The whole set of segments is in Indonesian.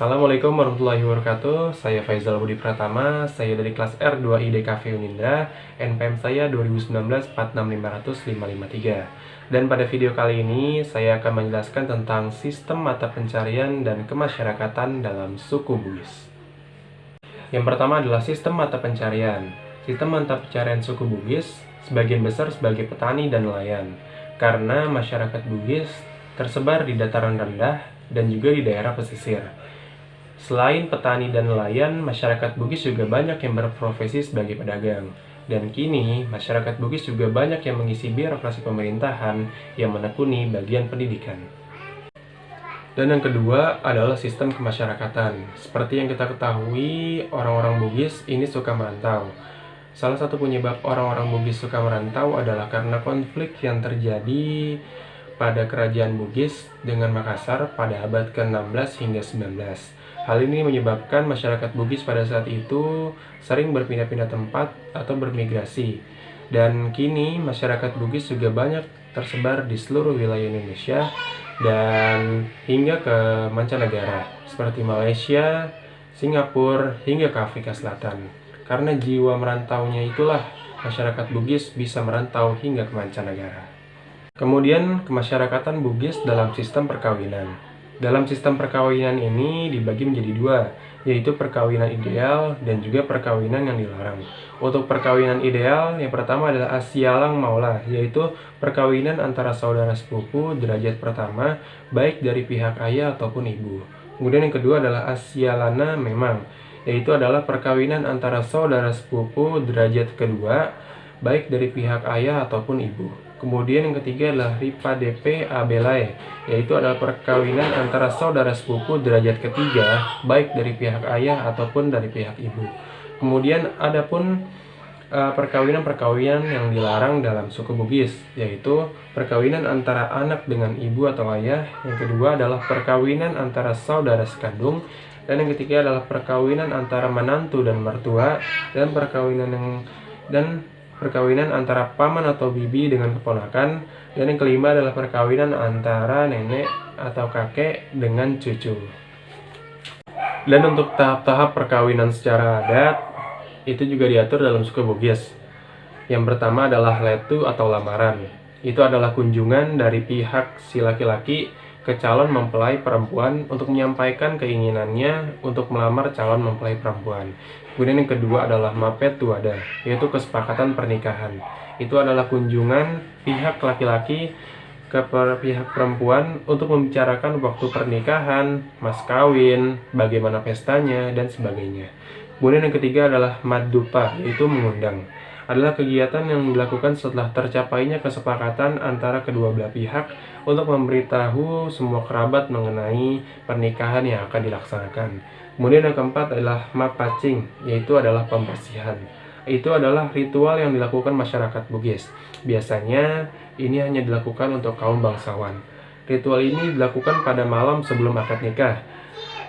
Assalamualaikum warahmatullahi wabarakatuh. Saya Faizal Budi Pratama, saya dari kelas R2 IDKV Unindra, NPM saya 2019-46500-553. Dan pada video kali ini, saya akan menjelaskan tentang sistem mata pencarian dan kemasyarakatan dalam suku Bugis. Yang pertama adalah sistem mata pencarian. Sistem mata pencarian suku Bugis sebagian besar sebagai petani dan nelayan, karena masyarakat Bugis tersebar di dataran rendah dan juga di daerah pesisir. Selain petani dan nelayan, masyarakat Bugis juga banyak yang berprofesi sebagai pedagang. Dan kini, masyarakat Bugis juga banyak yang mengisi birokrasi pemerintahan yang menekuni bagian pendidikan. Dan yang kedua adalah sistem kemasyarakatan. Seperti yang kita ketahui, orang-orang Bugis ini suka merantau. Salah satu penyebab orang-orang Bugis suka merantau adalah karena konflik yang terjadi pada kerajaan Bugis dengan Makassar pada abad ke-16 hingga 19. Hal ini menyebabkan masyarakat Bugis pada saat itu sering berpindah-pindah tempat atau bermigrasi. Dan kini masyarakat Bugis juga banyak tersebar di seluruh wilayah Indonesia dan hingga ke mancanegara seperti Malaysia, Singapura, hingga ke Afrika Selatan. Karena jiwa merantaunya itulah masyarakat Bugis bisa merantau hingga ke mancanegara. Kemudian kemasyarakatan Bugis dalam sistem perkawinan. Dalam sistem perkawinan ini dibagi menjadi dua, yaitu perkawinan ideal dan juga perkawinan yang dilarang. Untuk perkawinan ideal, yang pertama adalah asyalang maula, yaitu perkawinan antara saudara sepupu derajat pertama, baik dari pihak ayah ataupun ibu. Kemudian yang kedua adalah asyalana memang, yaitu adalah perkawinan antara saudara sepupu derajat kedua, baik dari pihak ayah ataupun ibu. Kemudian yang ketiga adalah ripa DP abelae, yaitu adalah perkawinan antara saudara sepupu derajat ketiga, baik dari pihak ayah ataupun dari pihak ibu. Kemudian adapun perkawinan-perkawinan yang dilarang dalam suku Bugis, yaitu perkawinan antara anak dengan ibu atau ayah. Yang kedua adalah perkawinan antara saudara sekandung, dan yang ketiga adalah perkawinan antara menantu dan mertua, dan perkawinan antara paman atau bibi dengan keponakan, dan yang kelima adalah perkawinan antara nenek atau kakek dengan cucu. Dan untuk tahap-tahap perkawinan secara adat itu juga diatur dalam suku Bugis. Yang pertama adalah letu atau lamaran. Itu adalah kunjungan dari pihak si laki-laki ke calon mempelai perempuan untuk menyampaikan keinginannya untuk melamar calon mempelai perempuan. Kemudian yang kedua adalah mapet tuada, yaitu kesepakatan pernikahan. Itu adalah kunjungan pihak laki-laki ke pihak perempuan untuk membicarakan waktu pernikahan, mas kawin, bagaimana pestanya, dan sebagainya. Kemudian yang ketiga adalah madupa, yaitu mengundang. Adalah kegiatan yang dilakukan setelah tercapainya kesepakatan antara kedua belah pihak untuk memberitahu semua kerabat mengenai pernikahan yang akan dilaksanakan. Kemudian yang keempat adalah mapacing, yaitu adalah pembersihan. Itu adalah ritual yang dilakukan masyarakat Bugis. Biasanya ini hanya dilakukan untuk kaum bangsawan. Ritual ini dilakukan pada malam sebelum akad nikah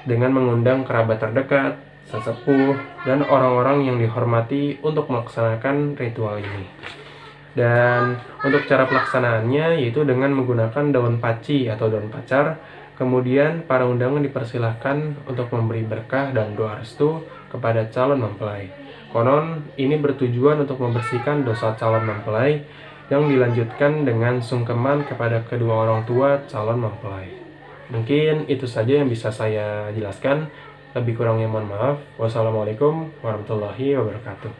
dengan mengundang kerabat terdekat, sesepuh, dan orang-orang yang dihormati untuk melaksanakan ritual ini. Dan untuk cara pelaksanaannya yaitu dengan menggunakan daun paci atau daun pacar. Kemudian para undangan dipersilahkan untuk memberi berkah dan doa restu kepada calon mempelai. Konon ini bertujuan untuk membersihkan dosa calon mempelai, yang dilanjutkan dengan sungkeman kepada kedua orang tua calon mempelai. Mungkin itu saja yang bisa saya jelaskan. Lebih kurangnya mohon maaf. Wassalamualaikum warahmatullahi wabarakatuh.